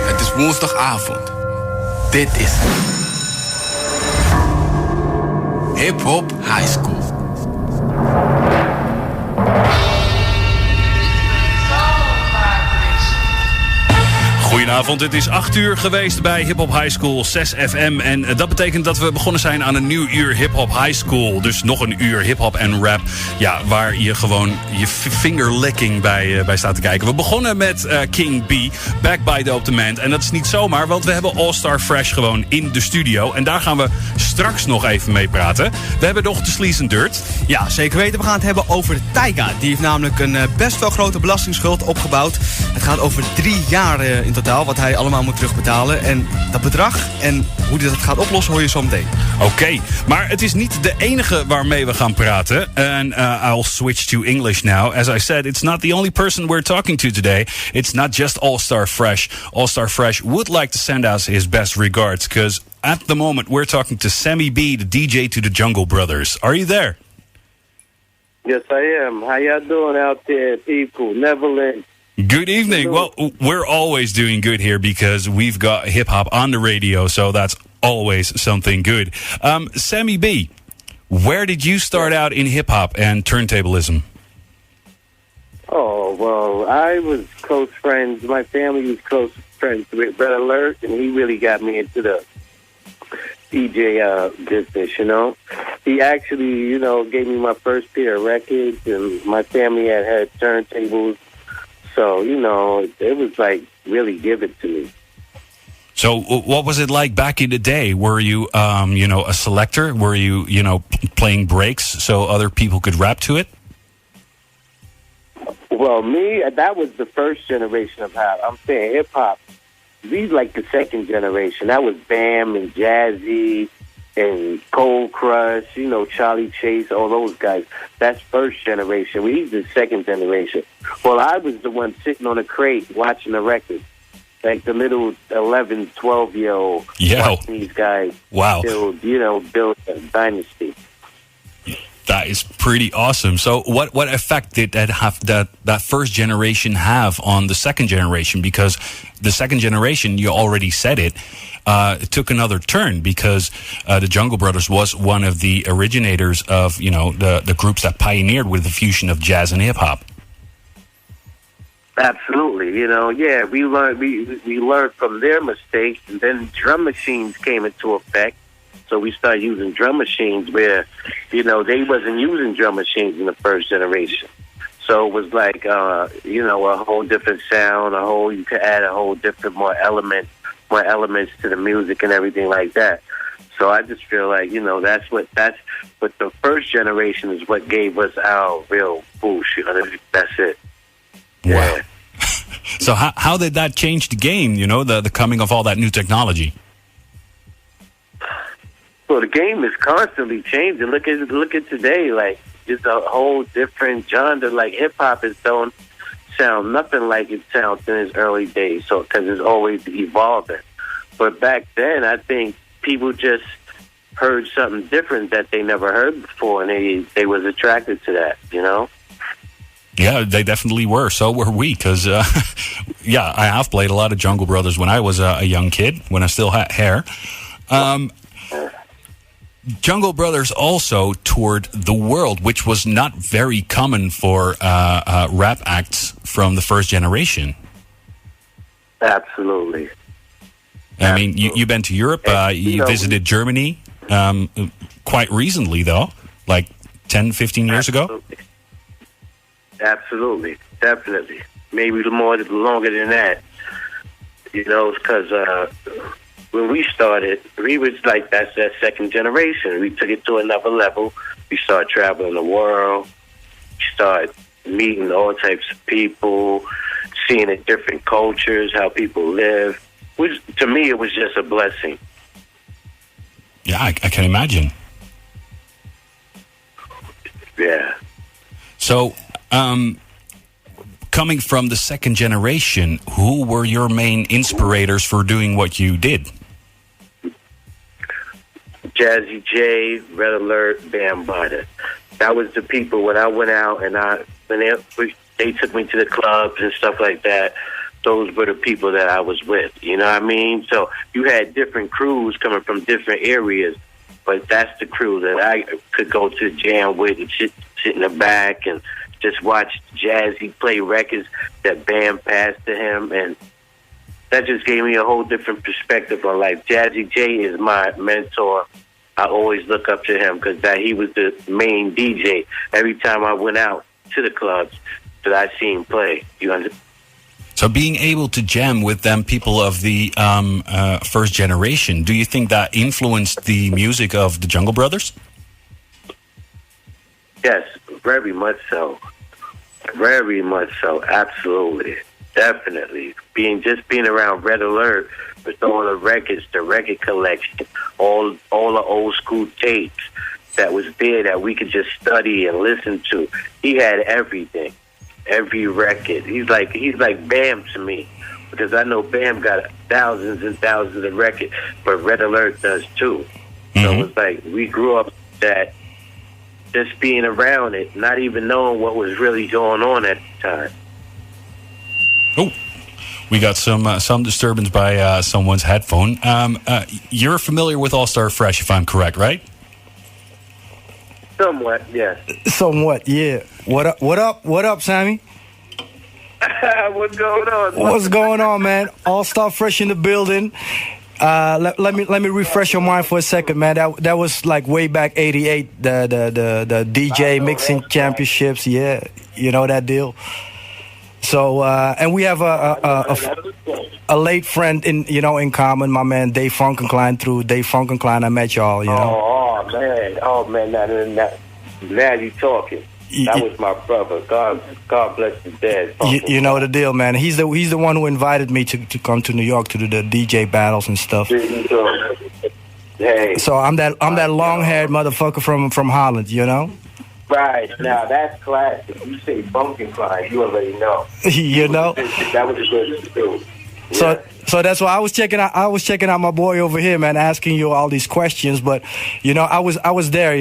Het is woensdagavond. Dit is Hiphop Highschool. Goedenavond, het is 8 uur geweest bij Hiphop Highschool 6 FM. En dat betekent dat we begonnen zijn aan een nieuw uur Hiphop Highschool. Dus nog een uur hiphop en rap. Ja, waar je gewoon je fingerlicking bij staat te kijken. We begonnen met King B, Back by the Demand. En dat is niet zomaar, want we hebben All Star Fresh gewoon in de studio. En daar gaan we straks nog even mee praten. We hebben nog de Sleaze and Dirt. Ja, zeker weten. We gaan het hebben over Tyga. Die heeft namelijk een best wel grote belastingsschuld opgebouwd. Het gaat over 3 jaar in totaal wat hij allemaal moet terugbetalen. En dat bedrag en hoe hij dat gaat oplossen hoor je zo meteen. Oké, maar het is niet de enige waarmee we gaan praten. En I'll switch to English now. As I said, it's not the only person we're talking to today. It's not just All Star Fresh. All Star Fresh would like to send us his best regards, because at the moment we're talking to Sammy Bee, the DJ to the Jungle Brothers. Are you there? Yes, I am. How y'all doing out there, people? Neverland. Good evening. Well, we're always doing good here because we've got hip-hop on the radio, so that's always something good. Sammy B, where did you start out in hip-hop and turntablism? Oh, well, I was close friends. My family was close friends with Brother Lurk, and he really got me into the DJ business, you know. He actually, you know, gave me my first pair of records, and my family had turntables. So, you know, it was like really given to me. So what was it like back in the day? Were you, a selector? Were you, playing breaks so other people could rap to it? Well, that was the first generation of hip. I'm saying hip-hop. We like the second generation. That was Bam and Jazzy and Cold Crush, Charlie Chase, all those guys. That's first generation. We's the second generation. Well, I was the one sitting on a crate watching the records. Like the little 11, 12-year-old watching these guys build a dynasty. That is pretty awesome. So what effect did that have, that first generation have on the second generation? Because the second generation, you already said it took another turn because the Jungle Brothers was one of the originators of, the groups that pioneered with the fusion of jazz and hip-hop. Absolutely. We learned from their mistakes, and then drum machines came into effect. So we started using drum machines where, they wasn't using drum machines in the first generation. So it was like, a whole different sound, you could add a whole different, more elements to the music and everything like that. So I just feel like, that's what the first generation is what gave us our real boost. That's it. Wow. Yeah. So how did that change the game, the coming of all that new technology? Well, the game is constantly changing. Look at today, like just a whole different genre. Like hip hop don't sound nothing like it sounds in its early days. So because it's always evolving. But back then, I think people just heard something different that they never heard before, and they was attracted to that. Yeah, they definitely were. So were we, because I have played a lot of Jungle Brothers when I was a young kid, when I still had hair. Jungle Brothers also toured the world, which was not very common for rap acts from the first generation. Absolutely. I mean, you've been to Europe, you visited Germany quite recently, though, like 10, 15 years ago? Absolutely. Definitely. Maybe longer than that. Because when we started, we was like, that's that second generation. We took it to another level. We started traveling the world. We started meeting all types of people, seeing the different cultures, how people live. Which, to me, it was just a blessing. Yeah, I can imagine. Yeah. So, coming from the second generation, who were your main inspirators for doing what you did? Jazzy J, Red Alert, Bam Bada. that was the people when I went out and they took me to the clubs and stuff like that. Those were the people that I was with. You know what I mean? So you had different crews coming from different areas, but that's the crew that I could go to the jam with and sit in the back and just watch Jazzy play records that Bam passed to him, and that just gave me a whole different perspective on life. Jazzy J is my mentor. I always look up to him because he was the main DJ every time I went out to the clubs that I seen play. You understand? So being able to jam with them, people of the first generation, do you think that influenced the music of the Jungle Brothers? Yes, very much so. Very much so. Absolutely. Definitely. Being around Red Alert with all the records, the record collection, all the old school tapes that was there that we could just study and listen to. He had everything. Every record. He's like Bam to me, because I know Bam got thousands and thousands of records, but Red Alert does too. Mm-hmm. So it's like we grew up that just being around it, not even knowing what was really going on at the time. Oh, we got some disturbance by someone's headphone. You're familiar with All Star Fresh, if I'm correct, right? Somewhat, yes. Somewhat, yeah. What up, Sammy? What's going on? What's going on, man? All Star Fresh in the building. Let me refresh your mind for a second, man. That was like way back '88, the DJ mixing championships. Yeah, you know that deal. So and we have a late friend in common, my man Dave Funkenklein. Through Dave Funkenklein, I met y'all. You know. Oh man, now you talking. That was my brother. God bless his dad. You know the deal, man. He's the one who invited me to come to New York to do the DJ battles and stuff. Hey. So I'm that long-haired motherfucker from Holland, you know. Right, now that's classic. You say Funkenklein, you already know. You know. That was a good too. Yeah. So that's why I was checking out my boy over here, man, asking you all these questions. But I was there,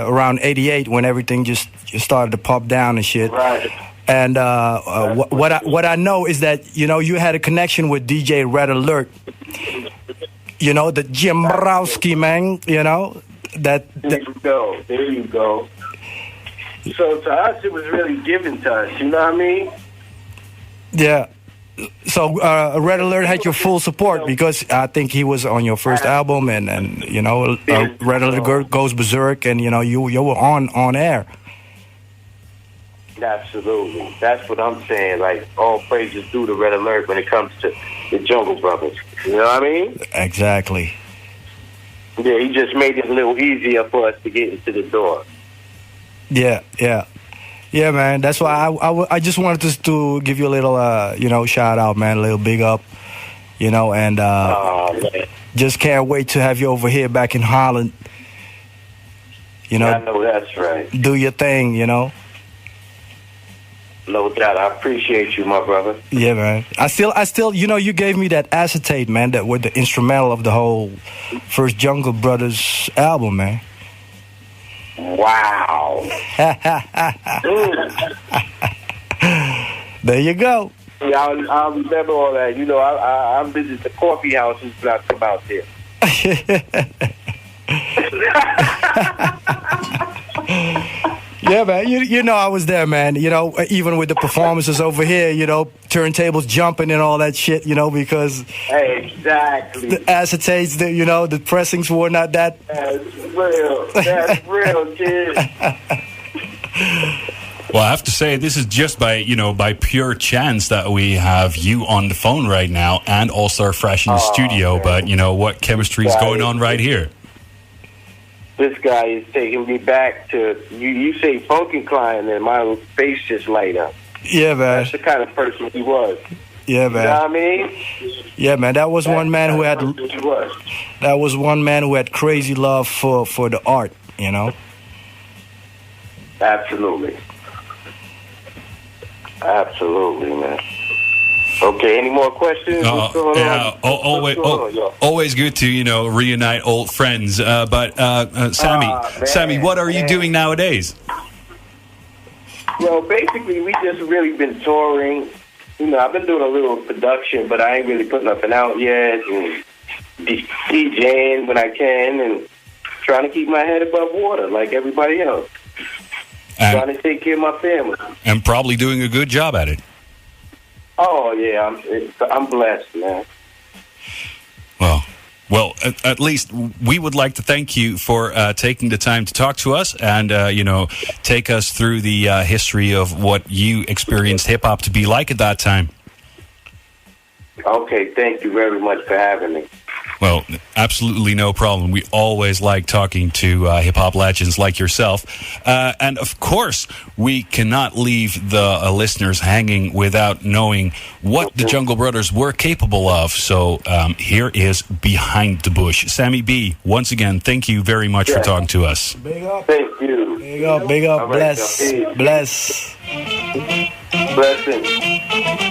around '88 when everything just started to pop down and shit. Right. And what I know is that you had a connection with DJ Red Alert. The Jim Browski, man. That. There you go. So to us, it was really given to us. You know what I mean? Yeah. So Red Alert had your full support because I think he was on your first album, and Red Alert goes berserk, and you were on air. Absolutely, that's what I'm saying. Like all praises due to Red Alert when it comes to the Jungle Brothers. You know what I mean? Exactly. Yeah, he just made it a little easier for us to get into the door. Yeah, man. That's why I just wanted to give you a little, shout out, man, a little big up, and just can't wait to have you over here back in Holland. I know that's right. Do your thing, No doubt. I appreciate you, my brother. Yeah, man. I still, you gave me that acetate, man, that was the instrumental of the whole first Jungle Brothers album, man. Wow. There you go. Yeah, I remember all that. I visit the coffee houses when I come out there. Yeah, man. I was there, man. Even with the performances over here, turntables jumping and all that shit, because exactly the acetates, the pressings were not that. That's real, kid. Well, I have to say, this is just by pure chance that we have you on the phone right now and All Star Fresh in the studio. Man. But what chemistry is going on right here? This guy is taking me back to you say Funkenklein and my face just light up. Yeah, man. That's the kind of person he was. Yeah, man. You know what I mean? Yeah, man. That was one man who had. That was one man who had crazy love for the art. Absolutely. Absolutely, man. Okay, any more questions? What's going yeah, on? always good to reunite old friends. But Sammy, what are you doing nowadays? Well, basically, we just really been touring. I've been doing a little production, but I ain't really put nothing out yet. And DJing when I can, and trying to keep my head above water like everybody else. Trying to take care of my family. And probably doing a good job at it. Oh, yeah, I'm blessed, man. Well, at least we would like to thank you for taking the time to talk to us and, take us through the history of what you experienced hip-hop to be like at that time. Okay, thank you very much for having me. Well, absolutely no problem. We always like talking to hip-hop legends like yourself. And, of course, we cannot leave the listeners hanging without knowing what the Jungle Brothers were capable of. So here is Behind the Bush. Sammy Bee, once again, thank you very much for talking to us. Big up. Thank you. Big up. Bless. Blessings.